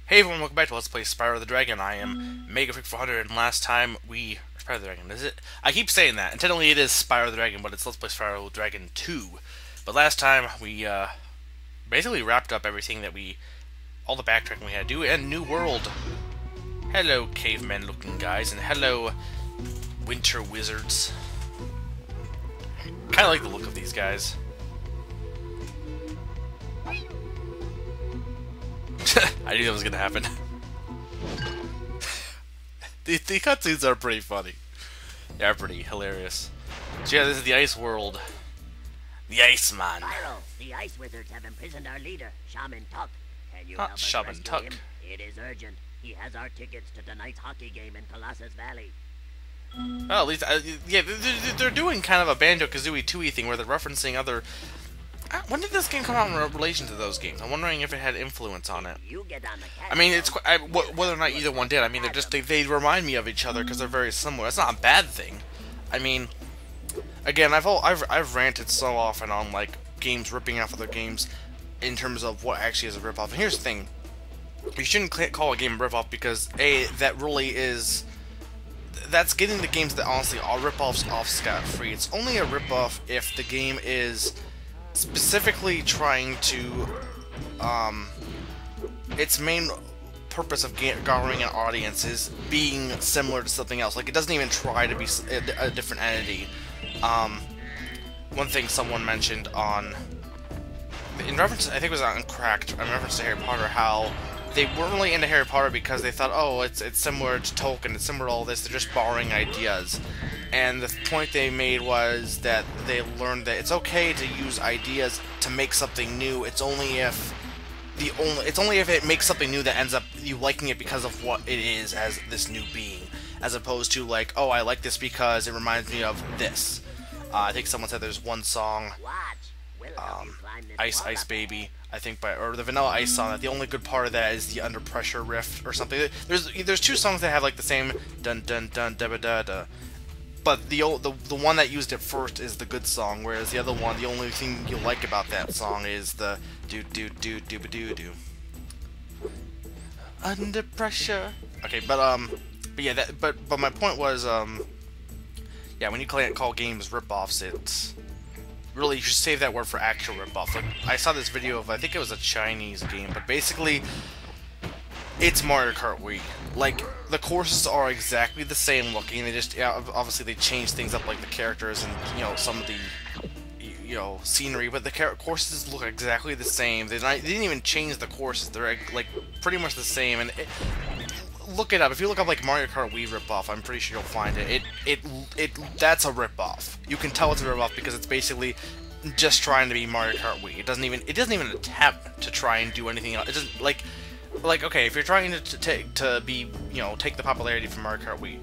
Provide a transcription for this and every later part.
Hey everyone, welcome back to Let's Play Spyro the Dragon. I am MegaFreak400, and last time we... Spyro the Dragon, is it? I keep saying that, and technically it is Spyro the Dragon, but it's Let's Play Spyro the Dragon 2. But last time, we, basically wrapped up everything that we... all the backtracking we had to do, and New World. Hello, cavemen-looking guys, and hello, winter wizards. Kinda like the look of these guys. I knew that was gonna happen. the cutscenes are pretty funny. They are pretty hilarious. So yeah, this is the Ice World. The Iceman. Spyro, the Ice Wizards have imprisoned our leader, Shaman Tuk. Can you help us Shaman rescue Tuk. him? It is urgent. He has our tickets to tonight's hockey game in Colossus Valley. Well, at least, yeah, they're doing kind of a Banjo-Kazooie 2-y thing where they're referencing other... When did this game come out in relation to those games? I'm wondering if it had influence on it. You get on the I mean, it's whether or not either one did. I mean, they remind me of each other because they're very similar. It's not a bad thing. I mean, again, I've ranted so often on like games ripping off other games in terms of what actually is a ripoff. And here's the thing: you shouldn't call a game a ripoff because that really is. That's getting the games that honestly are ripoffs off scot-free. It's only a ripoff if the game is specifically trying to, its main purpose of garnering an audience is being similar to something else. Like, it doesn't even try to be a different entity. One thing someone mentioned in reference, I think it was on Cracked, in reference to Harry Potter, how they weren't really into Harry Potter because they thought, oh, it's similar to Tolkien, it's similar to all this, they're just borrowing ideas. And the point they made was that they learned that it's okay to use ideas to make something new. It's only if it makes something new that ends up you liking it because of what it is as this new being, as opposed to like, oh, I like this because it reminds me of this. I think someone said there's one song, Ice Baby, I think, or the Vanilla Ice song, that the only good part of that is the Under Pressure riff or something. There's two songs that have like the same dun dun dun da ba da da. But the one that used it first is the good song, whereas the other one, the only thing you like about that song is the do do do do ba do do. Under pressure. Okay, but yeah, but my point was, yeah, when you call games ripoffs, it's really, you should save that word for actual ripoff. Like, I saw this video of, I think it was a Chinese game, but basically, it's Mario Kart Wii. Like, the courses are exactly the same looking. They just, yeah, obviously they changed things up, like the characters and, you know, some of the, you know, scenery, but the courses look exactly the same. They didn't even change the courses. They're, like, pretty much the same, and look it up. If you look up, like, Mario Kart Wii ripoff, I'm pretty sure you'll find it. That's a ripoff. You can tell it's a ripoff because it's basically just trying to be Mario Kart Wii. It doesn't even attempt to try and do anything else. It doesn't, like, okay, if you're trying to be, you know, take the popularity from Mario Kart Wii,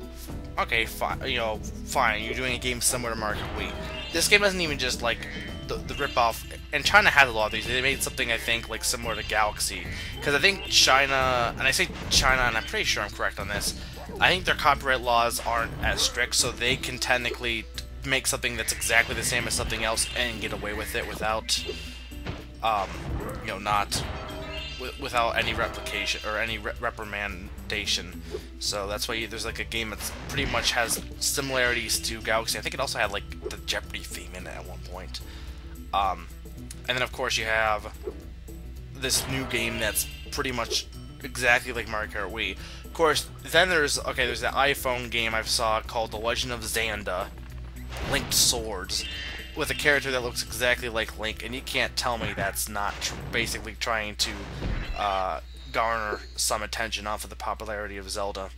okay, fine, you know, fine, you're doing a game similar to Mario Kart Wii. This game doesn't even just, like, the ripoff, and China has a lot of these. They made something, I think, like, similar to Galaxy, because I think China, and I say China, and I'm pretty sure I'm correct on this, I think their copyright laws aren't as strict, so they can technically make something that's exactly the same as something else and get away with it without, you know, without any replication or any reprimandation. So that's why there's like a game that's pretty much has similarities to Galaxy. I think it also had like the Jeopardy theme in it at one point. And then of course you have this new game that's pretty much exactly like Mario Kart Wii. Of course, then there's that iPhone game I saw called The Legend of Zelda: Linked Swords, with a character that looks exactly like Link, and you can't tell me that's not basically trying to garner some attention off of the popularity of Zelda.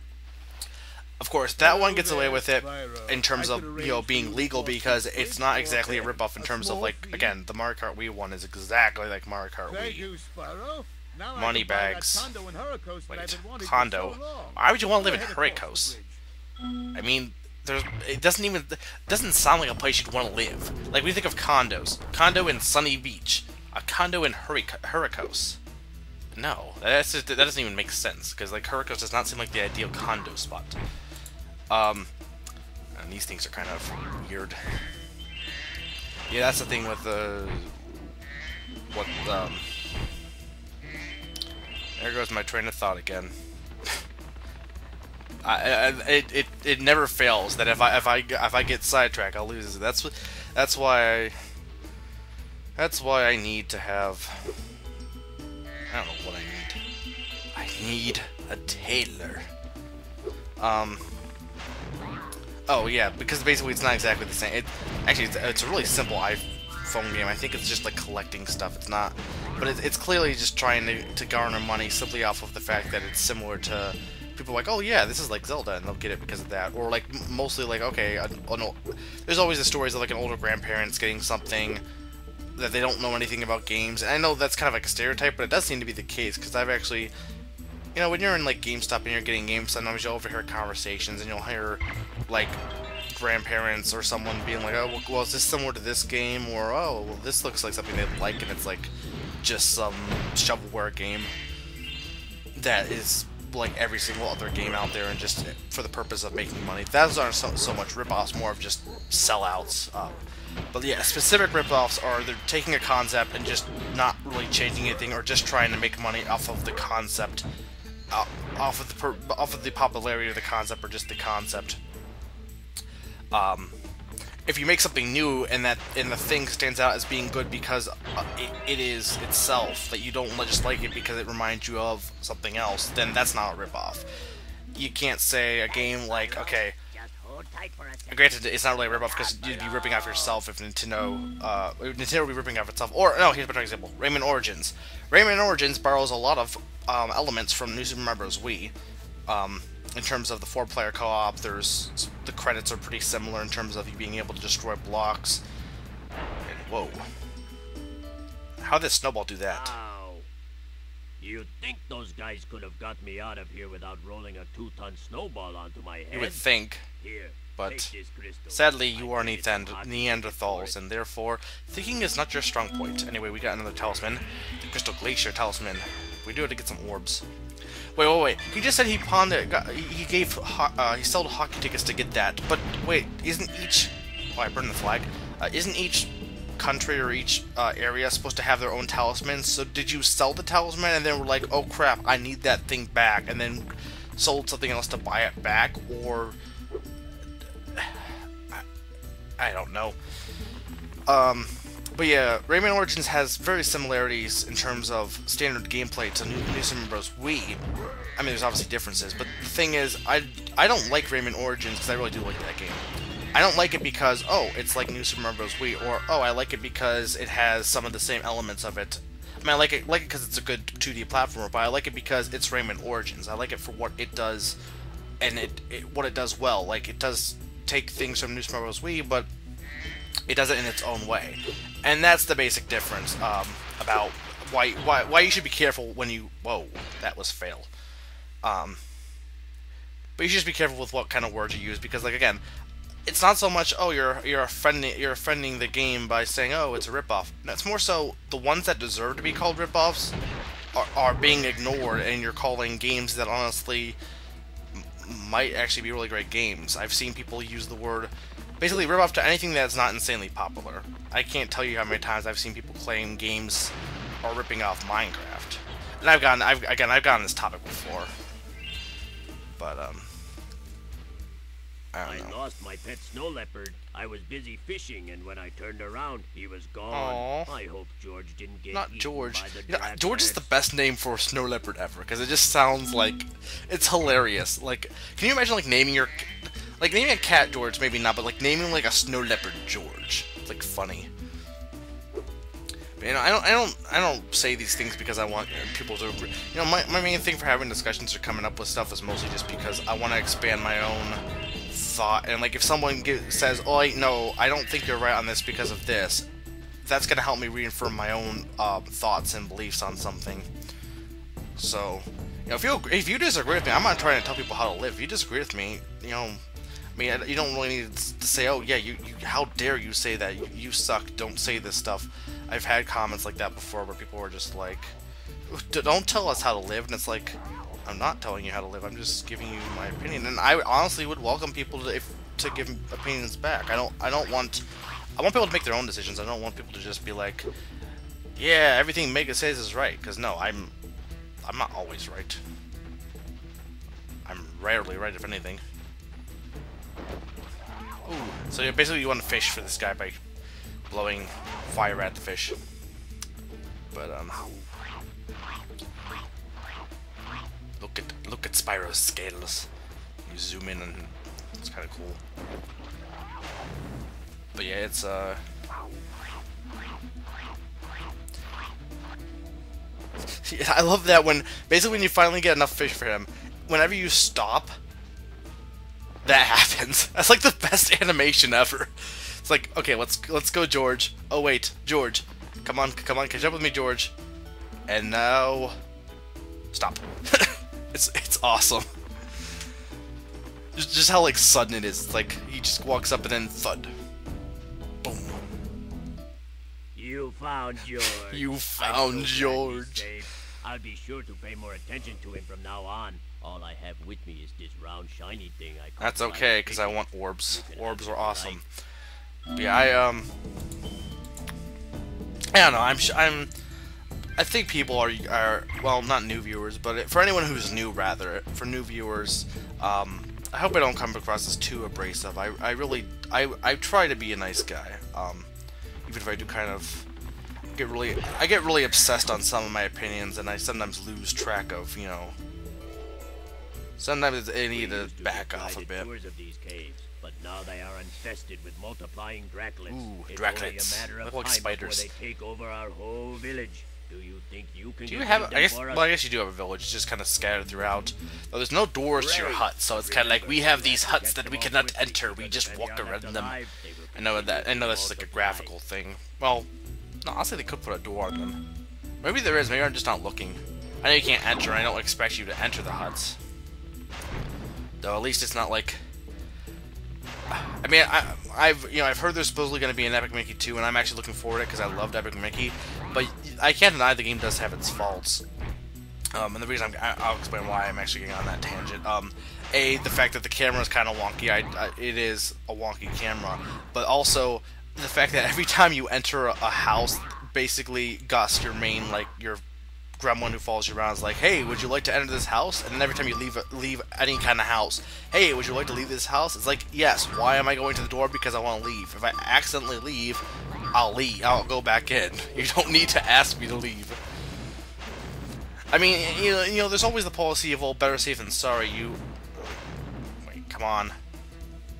Of course, that one gets away with it in terms of, you know, being legal because it's not exactly a ripoff in terms of, like, again, the Mario Kart Wii one is exactly like Mario Kart Wii. Moneybags. Wait, condo. Why would you want to live in Hurricos? I mean, it doesn't sound like a place you'd want to live. Like, we think of condos. Condo in Sunny Beach. A condo in Hurricos. No, that doesn't even make sense, because, like, Hurricos does not seem like the ideal condo spot. And these things are kind of weird. Yeah, that's the thing with There goes my train of thought again. It never fails that if I get sidetracked, I'll lose it. That's why I need to have. I don't know what I need. I need a tailor. Oh yeah, because basically it's not exactly the same. Actually, it's a really simple iPhone game. I think it's just like collecting stuff. It's not, but it's clearly just trying to garner money simply off of the fact that it's similar to. People are like, oh yeah, this is like Zelda, and they'll get it because of that. Or like mostly like, okay, there's always the stories of like an older grandparents getting something that they don't know anything about games. And I know that's kind of like a stereotype, but it does seem to be the case because I've actually, you know, when you're in like GameStop and you're getting games, sometimes you'll overhear conversations and you'll hear like grandparents or someone being like, oh, well, is this similar to this game? Or, oh, well, this looks like something they like, and it's like just some shovelware game that is like every single other game out there and just for the purpose of making money. Those aren't so much rip-offs, more of just sellouts. But yeah, specific rip-offs are they're taking a concept and just not really changing anything or just trying to make money off of the concept, off of the popularity of the concept or just the concept. If you make something new and the thing stands out as being good because it is itself, that you don't just like it because it reminds you of something else, then that's not a ripoff. You can't say a game like, okay, granted it's not really a ripoff because you'd be ripping off yourself if Nintendo would be ripping off itself. Or, no, here's a better example, Rayman Origins. Rayman Origins borrows a lot of elements from New Super Mario Bros. Wii. In terms of the 4-player co-op, the credits are pretty similar in terms of you being able to destroy blocks. And whoa. How'd this snowball do that? Ow. You'd think those guys could have got me out of here without rolling a 2-ton snowball onto my head. You would think, Here, but take this crystal. sadly you are Neanderthals, and therefore thinking is not your strong point. Anyway, we got another talisman, the Crystal Glacier talisman. We do have to get some orbs. Wait. He just said he pawned it. He sold hockey tickets to get that. But wait, isn't each? Oh, I burned the flag. Isn't each country or each area supposed to have their own talisman? So did you sell the talisman and then were like, oh crap, I need that thing back, and then sold something else to buy it back, or I don't know. But yeah, Rayman Origins has very similarities in terms of standard gameplay to New Super Bros. Wii. I mean, there's obviously differences, but the thing is, I don't like Rayman Origins because I really do like that game. I don't like it because, oh, it's like New Super Mario Bros. Wii, or, oh, I like it because it has some of the same elements of it. I mean, I like it because it's a good 2D platformer, but I like it because it's Rayman Origins. I like it for what it does, and what it does well. Like, it does take things from New Super Mario Bros. Wii, but it does it in its own way. And that's the basic difference about why you should be careful when you... Whoa, that was fail. But you should just be careful with what kind of words you use, because, like, again, it's not so much, oh, you're offending the game by saying, oh, it's a ripoff. It's more so the ones that deserve to be called ripoffs are being ignored, and you're calling games that honestly might actually be really great games. I've seen people use the word... Basically, rip off to anything that's not insanely popular. I can't tell you how many times I've seen people claim games are ripping off Minecraft. And I've gotten this topic before. But, I don't know. I lost my pet snow leopard. I was busy fishing, and when I turned around, he was gone. Aww. I hope George didn't get Not eaten George. by the You know, drag George is rats. the best name for a snow leopard ever, because it just sounds like... It's hilarious. Like, can you imagine, like, naming your... Like, naming a cat George, maybe not, but, like, naming, like, a snow leopard George. It's, like, funny. But, you know, I don't say these things because I want people to... You know, my main thing for having discussions or coming up with stuff is mostly just because I want to expand my own thought. And, like, if someone says, oh, no, I don't think you're right on this because of this, that's going to help me reaffirm my own thoughts and beliefs on something. So, you know, if you disagree with me, I'm not trying to tell people how to live. If you disagree with me, you know... I mean, you don't really need to say, oh, yeah, how dare you say that, you suck, don't say this stuff. I've had comments like that before where people were just like, don't tell us how to live, and it's like, I'm not telling you how to live, I'm just giving you my opinion, and I honestly would welcome people to give opinions back. I want people to make their own decisions. I don't want people to just be like, yeah, everything Mega says is right, because no, I'm not always right. I'm rarely right, if anything. Ooh. So yeah, basically you want to fish for this guy by blowing fire at the fish. But look at Spyro's scales. You zoom in and it's kind of cool. But yeah, it's yeah, I love that basically when you finally get enough fish for him, whenever you stop, that happens. That's like the best animation ever. It's like, okay, let's go, George. Oh wait, George, come on, catch up with me, George. And now, stop. It's awesome. Just how like sudden it is. It's like he just walks up and then thud. Boom. You found George. You found George. I'll be sure to pay more attention to him from now on. All I have with me is this round shiny thing I caught. That's okay, because I want orbs. Orbs are awesome. But yeah, I don't know. I think people are well, not new viewers, but for anyone who's new, rather, for new viewers, I hope I don't come across as too abrasive. I try to be a nice guy, even if I do kind of I get really obsessed on some of my opinions, and I sometimes lose track of, you know. Sometimes I need to back off a bit. Of these caves, but now they are infested with multiplying Draclets. Ooh, it's Draclets. Only a matter of Look like time spiders. before they take over our whole village. Do you think you can? Do you have? I guess you do have a village. It's just kind of scattered throughout. Though there's no doors to your hut, so it's kind of like we have these huts that we cannot enter. We just walk around them. I know that's like a graphical thing. Well, no, honestly, they could put a door on them. Maybe there is. Maybe I'm just not looking. I know you can't enter. I don't expect you to enter the huts. Though at least it's not like. I mean, I've heard there's supposedly going to be an Epic Mickey 2, and I'm actually looking forward to it because I loved Epic Mickey. But I can't deny the game does have its faults. And the reason I'll explain why I'm actually getting on that tangent. The fact that the camera is kind of wonky. It is a wonky camera, but also the fact that every time you enter a house, basically Gus, your main your gremlin who follows you around, is like, hey, would you like to enter this house? And then every time you leave any kind of house, hey, would you like to leave this house? It's like, yes. Why am I going to the door? Because I want to leave. If I accidentally leave, I'll leave. I'll go back in. You don't need to ask me to leave. I mean, you know, there's always the policy of, well, better safe than sorry. Wait, come on.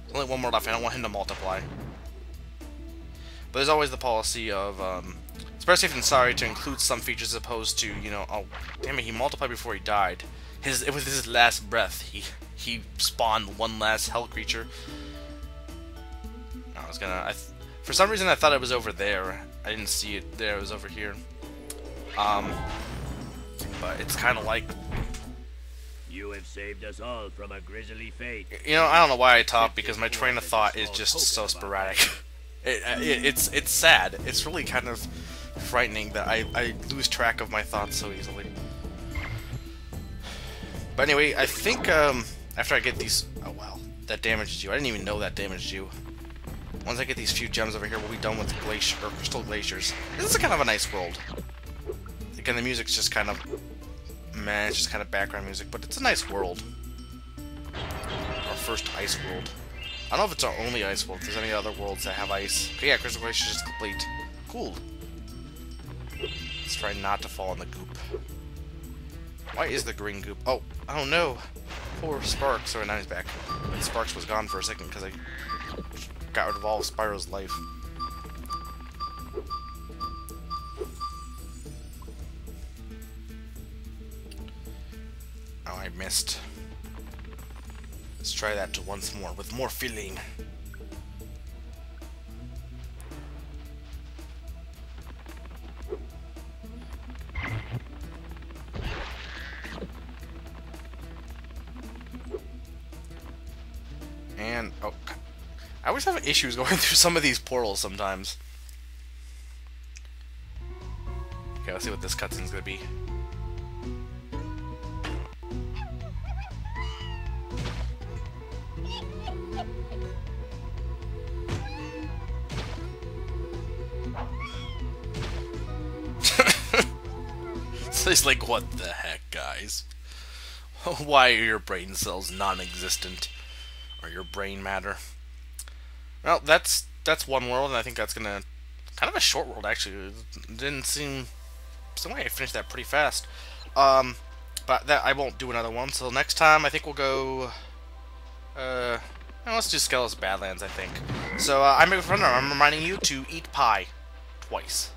There's only one more left. I don't want him to multiply. But there's always the policy of, it's better safe than sorry to include some features as opposed to, you know, oh, damn it, he multiplied before he died. With his last breath, he spawned one last hell creature. For some reason I thought it was over there. I didn't see it there, it was over here. But it's kind of like... You have saved us all from a grisly fate. You know, I don't know why I talk, because my train of thought is just so sporadic. It's sad. It's really kind of frightening that I lose track of my thoughts so easily. But anyway, I think after I get these... Oh wow, that damaged you. I didn't even know that damaged you. Once I get these few gems over here, we'll be done with Crystal Glaciers. This is kind of a nice world. Again, the music's just kind of... meh, it's just kind of background music, but it's a nice world. Our first ice world. I don't know if it's our only ice world, if there's any other worlds that have ice. Okay, yeah, Crystal Glacier is complete. Cool. Let's try not to fall in the goop. Why is the green goop? Oh no! Poor Sparks. Oh, now he's back. But Sparks was gone for a second because I got rid of all of Spyro's life. Oh, I missed. Let's try that once more, with more feeling. And, oh, I always have issues going through some of these portals sometimes. Okay, let's see what this cutscene's gonna be. So he's like, what the heck, guys? guys. Why are your brain cells non-existent? Or your brain matter? Well, that's one world, and I think that's gonna kind of a short world actually. It didn't seem some way I finished that pretty fast. But that I won't do another one. So next time I think we'll go. Well, let's do Skelos Badlands. I think. So I'm Runner. I'm reminding you to eat pie twice.